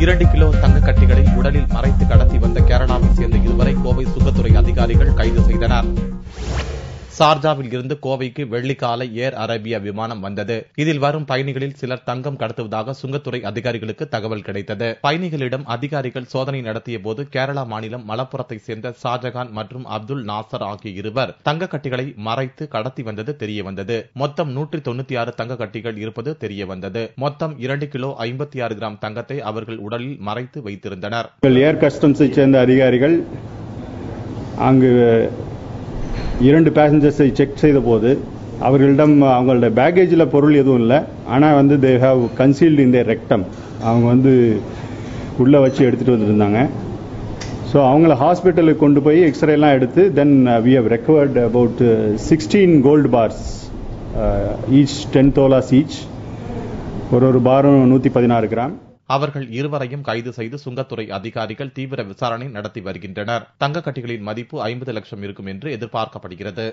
2 kilo தங்க கட்டிகளை உடலில் மறைத்து கடத்தி வந்த கேரளாவை சேர்ந்த இருவரை கோவை சுங்கத்துறை அதிகாரிகள் கைது செய்தனர். சார்ஜாவில் இருந்து கோவைக்கு வெள்ளிக்காலை ஏர் அரேபியா விமானம் வந்தது. இதில் வரும் பயணிகளில் சிலர் தங்கம் கடத்துவதாக சுங்கத்துறை அதிகாரிகளுக்கு தகவல் கிடைத்தது. பயணிகளிடம் அதிகாரிகள் சோதனை நடத்திய போது கேரளா மாநிலம் மலப்புரத்தை சேர்ந்த ஷாஜகான் மற்றும் அப்துல் நாசர் ஆகிய இருவர் தங்க கட்டிகளை மறைத்து கடத்தி வந்தது தெரியவந்தது. மொத்தம் 196 தங்க கட்டிகள் இருப்பது தெரியவந்தது. மொத்தம் 2 கிலோ 56 கிராம் தங்கத்தை அவர்கள் உடலில் மறைத்து வைத்திருந்தனர். ஏர் கஸ்டம்ஸை சேர்ந்த அதிகாரிகள் அங்கு 2 பேசஞ்சர்ஸை செக் செய்த போது அவர்களிடம் அவங்களோட பேக்கேஜில் பொருள் எதுவும் இல்லை, ஆனால் they have concealed in their rectum. அவங்க உள்ளே வச்சு எடுத்துகிட்டு வந்துருந்தாங்க. ஸோ அவங்கள ஹாஸ்பிட்டலுக்கு கொண்டு போய் எக்ஸ்ரேலாம் எடுத்து then we have recovered about 16 gold bars, each 10 tolas each. ஒரு பாரும் 116 கிராம். அவர்கள் இருவரையும் கைது செய்து சுங்கத்துறை அதிகாரிகள் தீவிர விசாரணை நடத்தி வருகின்றனர். தங்க கட்டிகளின் மதிப்பு 50 லட்சம் இருக்கும் என்று எதிர்பார்க்கப்படுகிறது.